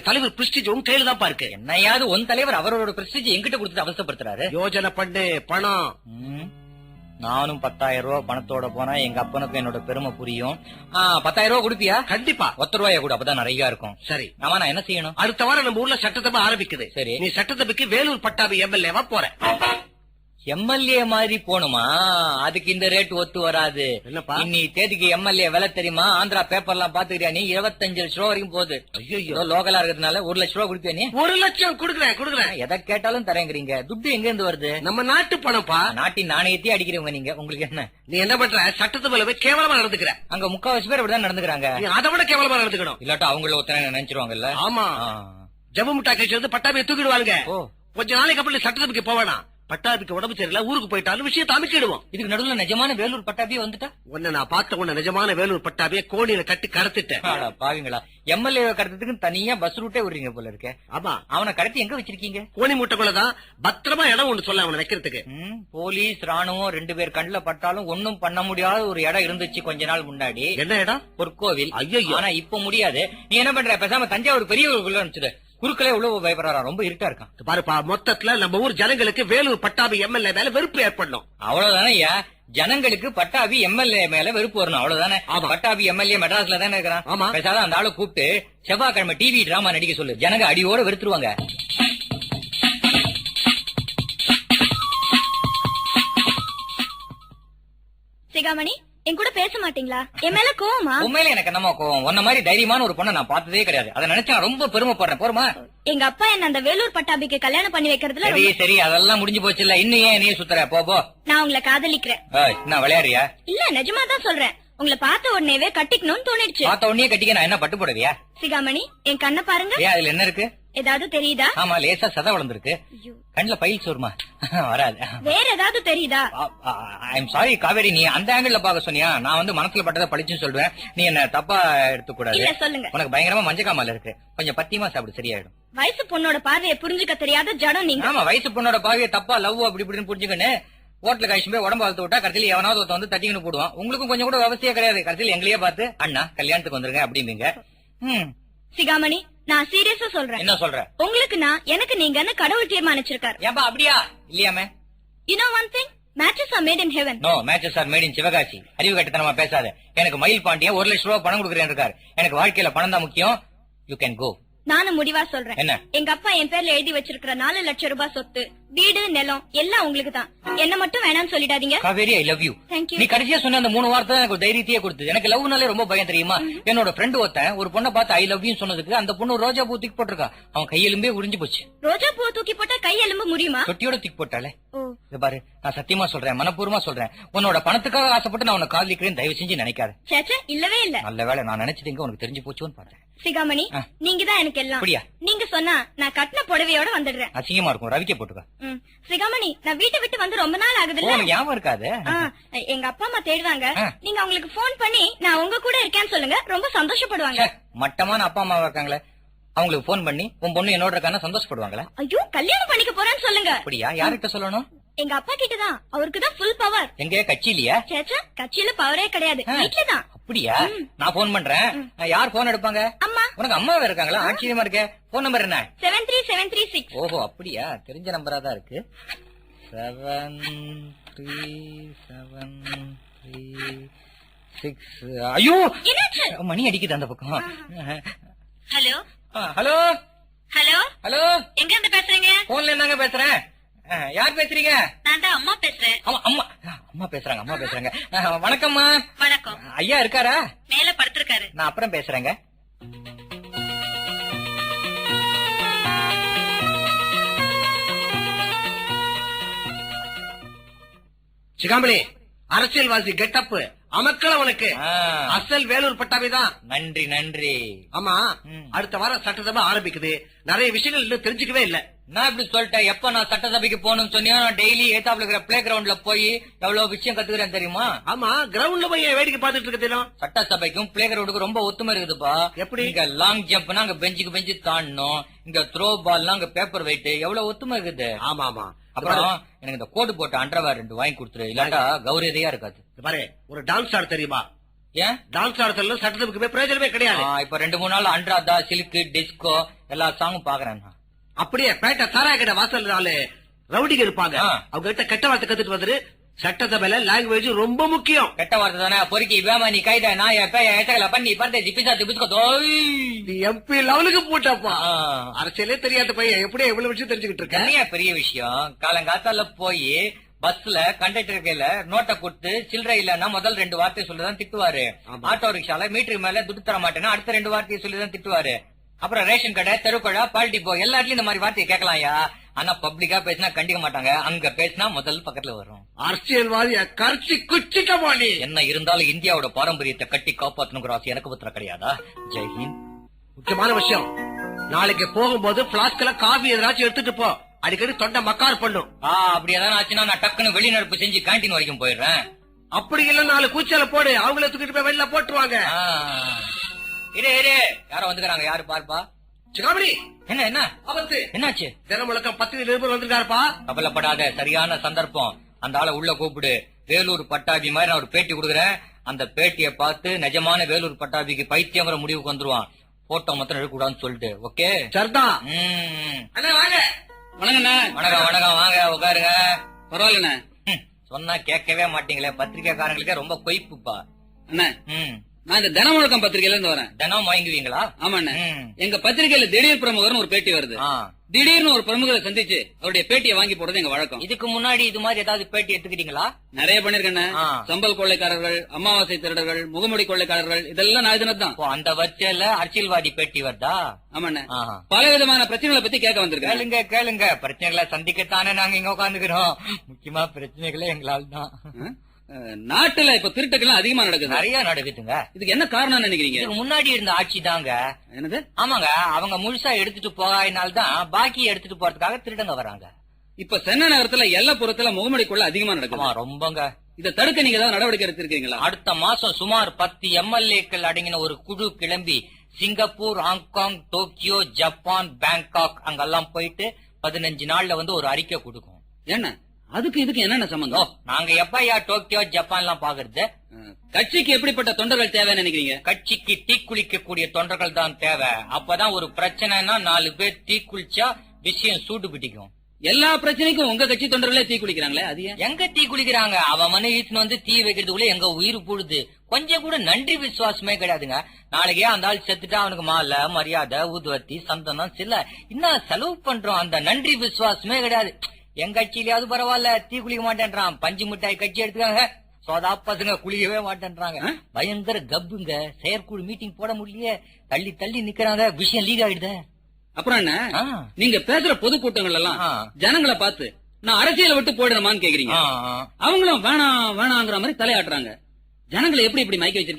தலைவர் பிரஸ்டீஜ் உன் கையில தான் இருக்கு. என்னையாவது உன் தலைவர் அவரோட பிரஸ்டீஜ் எங்கிட்ட கொடுத்துட்டு அவசரப்படுத்துறாரு. யோஜனை பண்ணு பணம். நானும் 10,000 ரூபாய் பணத்தோட போனா எங்க அப்பனுக்கு என்னோட பெருமை புரியும். 10,000 ரூபாய் கொடுப்பியா? கண்டிப்பா. 10 ரூபாய கூட அப்பதான் நிறைய இருக்கும். சரி, ஆமா நான் என்ன செய்யணும்? அடுத்த வாரம் நம்ம ஊர்ல சட்டசபை ஆரம்பிக்குது. சரி, நீ சட்டசபைக்கு வேலூர் பட்டாபி எம்எல்ஏவா போற. எம்எல்ஏ மாதிரி போணுமா? அதுக்கு இந்த ரேட் ஒத்து வராது. என்னப்பா இன்னி தேதிக்கு எம்எல்ஏ விலை தெரியுமா? ஆந்திரா பேப்பர் எல்லாம் பாத்துக்கிறியா நீ? 25 லட்சம் ரூபா வரைக்கும் போகுது. ஐயோ, லோக்கலா இருக்கிறதுனால 1 லட்சம் ரூபா கொடுப்பியா நீ? 1 லட்சம் கொடுக்குறேன். எதை கேட்டாலும் தரேங்கிறீங்க. துட்டு எங்க இருந்து வருது? நம்ம நாட்டு பணம்ப்பா. நாட்டின் நாணயத்தையே அடிக்கிறவங்க நீங்க. உங்களுக்கு என்ன? நீ என்ன பண்ற? சட்டசபையில போய் கேவலமா நடந்துக்கிற. அங்க 3/4 பேர் அப்படிதான் நடந்துக்கிறாங்க. அதை விட கேவலமா நடந்துக்கணும். இல்லாட்டா அவங்கள ஒத்தனை நினைச்சிருவாங்கல்ல. ஆமா, ஜம்மு முட்டா கட்சி வந்து பட்டாபியை தூக்கிடுவாங்க. கொஞ்ச நாளைக்கு அப்புறம் சட்டசபைக்கு போவேனா? பட்டாபிக்கு உடம்பு சரியில்லை, ஊருக்கு போயிட்டாலும் விஷயத்தை அமைக்கிடுவோம். இதுக்கு நடுவுல நிஜமான வேலூர் பட்டாபியே வந்துட்டா? உன்ன நான் பார்த்த உன்ன நிஜமான வேலூர் பட்டாபியை கோணியில கட்டி கடத்திட்டேன். பாவீங்களா? எம்எல்ஏ கடத்துக்கு தனியா பஸ் ரூட்டே விடுறீங்க போல இருக்க. ஆமா, அவனை கடத்தி எங்க வச்சிருக்கீங்க? கோணி மூட்டைக்குள்ளதான் பத்திரமா இடம் ஒண்ணு சொல்ல அவனை வைக்கிறதுக்கு. போலீஸ் ராணுவம் 2 பேர் கண்ணுல பட்டாலும் ஒன்னும் பண்ண முடியாத ஒரு இடம் இருந்துச்சு கொஞ்ச நாள் முன்னாடி. என்ன இடம்? பொற்கோவில். ஐயோ, ஆனா இப்ப முடியாது. நீ என்ன பண்ற? பேசாம தஞ்சாவூர் பெரிய அனுப்பிச்சுடு. குறுக்களே உழவு பயப்படுறா, ரொம்ப இருட்டா இருக்கான். பாருப்பா, மொத்தத்துல நம்ம ஊர் ஜனங்களுக்கு வேலூர் பட்டாபி எம்எல்ஏ மேல வெறுப்பு ஏற்படணும். அவ்வளவுதானே ஐயா? ஜனங்களுக்கு பட்டாபி எம்எல்ஏ மேல வெறுப்பு வரணும், அவ்வளவுதானே? பட்டாபி எம்எல்ஏ மெட்ராஸ்ல தானே இருக்கிறான். ஆமா, பேசாத அந்த ஆளை கூப்பிட்டு செவ்வாய்க்கிழமை டிவி டிராமா நடிக்க சொல்லு. ஜனங்க அடியோட வெறுத்துருவாங்க. சிகாமணி, என் கூட பேச மாட்டீங்களா? என் மேல கோவமா? உண்மையில எனக்கு என்னமா கோவம்? உன்ன மாதிரி தைரியமான ஒரு பொண்ணை நான் பார்த்ததே கிடையாது. அதை நினைச்சா ரொம்ப பெருமைப்படுறேன். போறமா? எங்க அப்பா என்ன அந்த வேலூர் பட்டாபிக்கு கல்யாணம் பண்ணி வைக்கிறதுல சரி சரி, அதெல்லாம் முடிஞ்சு போச்சு இல்ல. இன்னும் ஏன் நீ சுத்துற? போ. நான் உங்களை காதலிக்கிறேன். நான் விளையாடுறியா? இல்ல, நிஜமா தான் சொல்றேன். உங்களை பார்த்த உடனேவே கட்டிக்கணும்னு தோணிடுச்சு. பார்த்த உடனே கட்டிக்க நான் என்ன பட்டு போடுவியா? சிகாமணி, என் கண்ணை பாருங்க. அதுல என்ன இருக்கு? ஏதாவது தெரியுதா? ஆமா, லேசா சத வளர்ந்துருக்கு. கண்ணுல பைல்ஸ் வருமா? வராது. வேற ஏதாவது தெரியுதா? ஐம் சாரி காவேரி, நீ அந்த ஆங்கிள் பாக்க சொன்னியா? நான் வந்து மனசுல பட்டதை படிச்சுன்னு சொல்றேன். நீ என்ன தப்பா எடுத்துக்க கூடாது. சொல்லுங்க. உனக்கு பயங்கரமா மஞ்சக்காமல இருக்கு. கொஞ்சம் பத்தியமா சாப்பிடு, சரியாயிடும். வயசு பொண்ணோட பார்வையை புரிஞ்சுக்க தெரியாத ஜடம் நீங்க. ஆமா, வயசு பொண்ணோட பார்வையை தப்பா லவ் அப்படி இப்படின்னு புரிஞ்சுக்கன்னு ஹோட்டல கழிச்சு போய் உடம்பு வளர்த்து விட்டா கடைசியில் எவனாவது ஒருத்த வந்து தட்டிங்கன்னு போடுவான். உங்களுக்கும் கொஞ்சம் கூட விவசாயம் கிடையாது. கடைசியில் எங்களையே பார்த்து அண்ணா கல்யாணத்துக்கு வந்துருங்க அப்படிம்பீங்க. சிகாமணி, நான் சீரியஸா சொல்றேன். என்ன சொல்ற? உங்களுக்கு நான், எனக்கு நீங்கன்னு கடவுள் தீர்மானிச்சிருக்காரு. ஏன்பா அப்படியா? இல்லையாமே. You know one thing? Matches are made in heaven. No, matches are made in Sivakasi. அறிவு கட்டத்தனமா பேசாத. எனக்கு மயில் பாண்டியன் 1 லட்சம் ரூபாய் பணம் கொடுக்குறேன் இருக்காரு. எனக்கு வாழ்க்கையில பணம் தான் முக்கியம். You can go. நானும் முடிவா சொல்றேன். என்ன? எங்க அப்பா என் பேர்ல எழுதி வச்சிருக்கிற 4 லட்சம் ரூபாய் சொத்து, வீடு, நிலம் எல்லாம் உங்களுக்கு தான். என்ன மட்டும் வேணாம்னு சொல்லிடாதீங்க. Kaveri, I love you. Thank you. நீ கடைசியா சொன்ன அந்த 3 வார்த்தை எனக்கு ஒரு தைரியத்தையே கொடுத்து. எனக்கு லவ்னாலே ரொம்ப பயம் தெரியுமா? என்னோட ஃப்ரெண்ட் ஒருத்தன் ஒரு பொண்ணை பார்த்து ஐ லவ் யூ சொன்னதுக்கு அந்த பொண்ணு ரோஜா பூ தூக்கி போட்டிருக்கா. அவன் கையெலும்பே உறிஞ்சு போச்சு. ரோஜா பூ தூக்கி போட்டா கையெலும்பு முடியுமா? தொட்டியோட தூக்கி போட்டாலே. பாரு, நான் சத்தியமா சொல்றேன், மனப்பூர்வமா சொல்றேன். உன்னோட பணத்துக்காக ஆசைப்பட்டு நான் உன்னை காதலிக்கிறேன். தயவு செஞ்சு நினைக்காத. சேச்சே, இல்லவே இல்ல. நல்ல வேலை, நான் நினைச்சதுங்க உனக்கு தெரிஞ்சு போச்சுன்னு பார்த்தேன். சிகாமணி, நீங்க தான் எனக்கு எல்லாம். நீங்க சொன்னா நான் கட்டின புடவையோட வந்துடுறேன். அசிங்கமா இருக்கும், ரவிக்க போட்டுக்க. சிகாமணி, நான் வீட்டை விட்டு வந்து ரொம்ப நாள் ஆகுதுல்ல. ஞாபகம் இருக்காது. எங்க அப்பா அம்மா தேடுவாங்க. நீங்க அவங்களுக்கு போன் பண்ணி நான் உங்க கூட இருக்கேன்னு சொல்லுங்க, ரொம்ப சந்தோஷப்படுவாங்க. மட்டமான அப்பா அம்மா இருக்காங்களே, அவங்களுக்கு போன் பண்ணி உன் பொண்ணு என்னோட இருக்கான்னு சந்தோஷப்படுவாங்களா? ஐயோ, கல்யாணம் பண்ணிக்க போறேன்னு சொல்லுங்க. அப்படியா? யார்கிட்ட சொல்லணும்? எங்க அப்பா கிட்டதான். அவருக்கு தான் ஃபுல் பவர். எங்க கட்சியிலயா? சேச்சா, கட்சியில பவரே கிடையாது, வீட்டுலதான். அப்படியா? நான் போன் பண்றேன். யார் போன் எடுப்பாங்க? அம்மா. உனக்கு அம்மாவே இருக்காங்களா? ஆச்சரியமா இருக்கே. போன் நம்பர் என்ன? 73736. ஓஹோ, அப்படியா? தெரிஞ்ச நம்பரா தான் இருக்கு. 73736. ஐயோ, மணி அடிக்குது அந்த பக்கம். ஹலோ ஹலோ ஹலோ ஹலோ, எங்க இருந்து பேசுறீங்க? போன்ல இருந்தாங்க பேசுறேன். யார் பேசுறீங்க? நான் தான் அம்மா பேசுறேன். அம்மா பேசுறாங்க. அம்மா பேசுறாங்க. வணக்கம்மா. வணக்கம். ஐயா இருக்காரா? மேல படுத்திருக்காரு. நான் அப்புறம் பேசுறேங்க. சிகாமணி, அரசியல்வாசி கெட்டப்பு அமக்கள உனக்கு. அசல் வேலூர் பட்டாபிதான். நன்றி நன்றி. ஆமா, அடுத்த வாரம் சட்டசபை ஆரம்பிக்குது. நிறைய விஷயங்கள் இன்னும் தெரிஞ்சுக்கவே இல்ல. நான் இப்படி சொல்லிட்டேன். எப்ப நான் சட்டசபைக்கு போகணும்னு சொன்னியோ, நான் டெய்லி ஏத்தாப்புல இருக்கிற பிளே கிரவுண்ட்ல போய் எவ்வளவு விஷயம் கத்துக்கிறேன் தெரியுமா? ஆமா, கிரவுண்ட்ல போய் வேடிக்கை பார்த்துட்டு இருக்க தெரியும். சட்டசபைக்கும் பிளே கிரவுண்டுக்கும் ரொம்ப ஒத்துமை இருக்குதுப்பா. எப்படி? இங்க லாங் ஜம்ப்னா அங்க பெஞ்சுக்கு பெஞ்சு தாண்டணும். இங்க த்ரோ பால்னா அங்க பேப்பர் வெயிட். எவ்வளவு ஒத்துமை இருக்குது. ஆமா ஆமா. அப்புறம் எனக்கு இந்த கோட் போட்ட அண்டர்வேர் 2 வாங்கி கொடுத்துரு, இல்லாட்டா கௌரவதையா இருக்காது. பாரு, ஒரு டான்ஸ் ஆட தெரியுமா? ஏன் டான்ஸ் ஆடுறதுல சட்டத்துக்கு பிரயோஜனமே கிடையாது. இப்ப 2-3 நாள் அன்றாதா சிலுக்கு டிஸ்கோ எல்லா சாங்கும் பாக்குறேன். அப்படியே பேட்டை சாராய கடை வாசல் நாலு ரவுடிங்க இருப்பாங்க. அவங்க கிட்ட கெட்ட வார்த்தை கத்துட்டு வந்துரு. சட்டசபையில லாங்குவேஜ் ரொம்ப முக்கியம். கெட்ட வார்த்தை தானே பொறுக்கி வேமானி கைத நாய பேய ஏச்சகல பண்ணி பர்தேசி பிசாத்து பிஸ்கோ எம்பி லெவலுக்கு போட்டப்பா. அரசியலே தெரியாத பையன் எப்படி எவ்வளவு விஷயம் தெரிஞ்சுக்கிட்டு இருக்க. பெரிய விஷயம். காலங்காத்தால போய் பஸ்ல கண்டக்டர் கையில நோட்டை கொடுத்து சில்லறை இல்லன்னா முதல் 2 வார்த்தையை சொல்லிதான் திட்டுவாரு. ஆட்டோ ரிக்ஷால மீட்டருக்கு மேல துட்டு தர மாட்டேன்னா அடுத்த 2 வார்த்தையை சொல்லிதான் திட்டுவாரு. அப்புறம் ரேஷன் கடை தெருக்கடை பால்டி போ எல்லாத்துலயும் இந்த மாதிரி வார்த்தையை கேட்கலாம்யா. ஆனா பப்ளிக்கா பேசினா கண்டிக்க மாட்டாங்க. அங்க பேசினா முதல் பக்கத்துல வரும். அரசியல்வாதிய கரைச்சி குச்சிக்கமாடி. என்ன இருந்தாலும் இந்தியாவோட பாரம்பரியத்தை கட்டி காப்பாத்தணுங்கிற ஆசை எனக்கு பத்திர கிடையாதா? ஜெய்ஹிந்த். முக்கியமான விஷயம், நாளைக்கு போகும்போது பிளாஸ்க்ல காபி எதனாச்சும் எடுத்துட்டு போ. அடிக்கடி தொண்டை மக்கார் பண்ணும். அப்படி ஏதாவது ஆச்சுன்னா நான் டக்குன்னு வெளிநடப்பு செஞ்சு கேண்டீன் வரைக்கும் போயிடுறேன். அப்படி இல்ல 4 கூச்சல போடு, அவங்கள தூக்கிட்டு போய் வெளில போட்டுருவாங்க. இரு யாரோ வந்துக்கிறாங்க. யாரு பாருப்பா. சிகாமணி என்ன என்ன ஆபத்து என்னாச்சு? தினமுழக்கம் 10 நிருபர் வந்திருக்காருப்பா. கவலைப்படாத, சரியான சந்தர்ப்பம். அந்த ஆளை உள்ள கூப்பிடு. வேலூர் பட்டாபி மாதிரி நான் ஒரு பேட்டி கொடுக்குறேன். அந்த பேட்டியை பார்த்து நிஜமான வேலூர் பட்டாபிக்கு பைத்தியங்கிற முடிவுக்கு வந்துருவான். போட்டோ மொத்தம் எடுக்கக்கூடாதுன்னு சொல்லிட்டு. ஓகே சரிதா. வாங்க. வணக்கம் வணக்கம். வாங்க உட்காருங்க. பரவாயில்லண்ணே. சொன்னா கேட்கவே மாட்டீங்களே. பத்திரிகைக்காரங்களுக்கே ரொம்ப கொய்ப்புப்பா. அண்ணா நான் இந்த தினமுழக்கம் பத்திரிகையில இருந்து வரேன். தினம் வாங்குவீங்களா? ஆமாண்ணே. எங்க பத்திரிகையில திடீர் பிரமுகர்னு ஒரு பேட்டி வருது. திடீர்னு ஒரு பிரமுகரை சந்திச்சு அவருடைய பேட்டியை வாங்கி போடுறது எங்க வழக்கம். இதுக்கு முன்னாடி இது மாதிரி ஏதாவது பேட்டி எடுத்துக்கிட்டீங்களா? நிறைய பண்ணிருக்கேன். சம்பல் கொள்ளைக்காரர்கள், அமாவாசை திருடர்கள், முகமுடி கொள்ளைக்காரர்கள் இதெல்லாம் நான் இதுனதான். அந்த வரிசையில அரசியல்வாதி பேட்டி வருதா? ஆமாண்ணே. பல விதமான பிரச்சனைகளை பத்தி கேட்க வந்திருக்கேன். கேளுங்க கேளுங்க. பிரச்சனைகளை சந்திக்கத்தானே நாங்க இங்க உட்காந்துக்கிறோம். முக்கியமா பிரச்சனைகளே எங்களால் தான். நாட்டுல இப்ப திருட்டுக்கெல்லாம் அதிகமா நடக்குது. நிறைய நடக்குதுங்க. இதுக்கு என்ன காரணம் நினைக்கிறீங்க? இதுக்கு முன்னாடி இருந்த ஆட்சி தாங்க. என்னது? ஆமாங்க. அவங்க முழுசா எடுத்துட்டு போகாதனால்தான் பாக்கி எடுத்துட்டு போறதுக்காக திருடங்க வராங்க. இப்ப சென்னை நகரத்துல எல்லப்புறத்துல முகமுடி கொள்ளை அதிகமா நடக்குது. ரொம்பங்க. இதை தடுக்க நீங்க ஏதாவது நடவடிக்கை எடுத்திருக்கீங்களா? அடுத்த மாசம் சுமார் 10 எம்எல்ஏக்கள் அடங்கின ஒரு குழு கிளம்பி Singapore, Hong Kong, Tokyo, Japan, Bangkok அங்கெல்லாம் போயிட்டு 15 நாள்ல வந்து ஒரு அறிக்கை கொடுக்கும். என்ன அதுக்கு இதுக்கு என்னென்ன சம்பந்தம்? நாங்க எப்பயா டோக்கியோ ஜப்பான் எல்லாம் பாக்குறது? கட்சிக்கு எப்படிப்பட்ட தொண்டர்கள் தேவைன்னு நினைக்கிறீங்க? கட்சிக்கு தீக்குளிக்க கூடிய தொண்டர்கள் தான் தேவை. அப்பதான் ஒரு பிரச்சனைனா 4 பேர் தீக்குளிச்சா விஷயம் சூடு பிடிக்கும். எல்லா பிரச்சனைக்கும் உங்க கட்சி தொண்டர்களே தீ குளிக்கிறாங்களே, அது எங்க தீ குளிக்கிறாங்க? அவன் மனு ஈத்துன்னு வந்து தீ வைக்கிறதுக்குள்ள எங்க உயிர் போடுது. கொஞ்சம் கூட நன்றி விசுவாசமே கிடையாதுங்க. நாளைக்கே அந்த ஆள் செத்துட்டா அவனுக்கு மாலை, மரியாதை, ஊதுவத்தி, சந்தனம் சில இன்னும் செலவு பண்றோம். அந்த நன்றி விசுவாசமே கிடையாது. எங்க கட்சியிலாவது பரவாயில்ல, தீ குளிக்க மாட்டேன்றான். பஞ்சு மிட்டாய் கட்சி எடுத்துக்காங்க, சோதா பசங்க குளிக்கவே மாட்டேன்றாங்க. பயங்கர கப்புங்க. செயற்குழு மீட்டிங் போட முடியல, தள்ளி தள்ளி நிக்கிறாங்க. விஷயம் லீக் ஆயிடுது. அப்புறம் என்ன, நீங்க பேசுற பொதுக்கூட்டங்கள் எல்லாம் ஜனங்களை பார்த்து நான் அரசியலை விட்டு போயிடணுமான்னு கேக்குறீங்க. அவங்களும் வேணாம் வேணாங்கிற மாதிரி தலையாட்டுறாங்க. ஜனங்களை எப்படி இப்படி மயக்க வச்சிருக்கீங்க?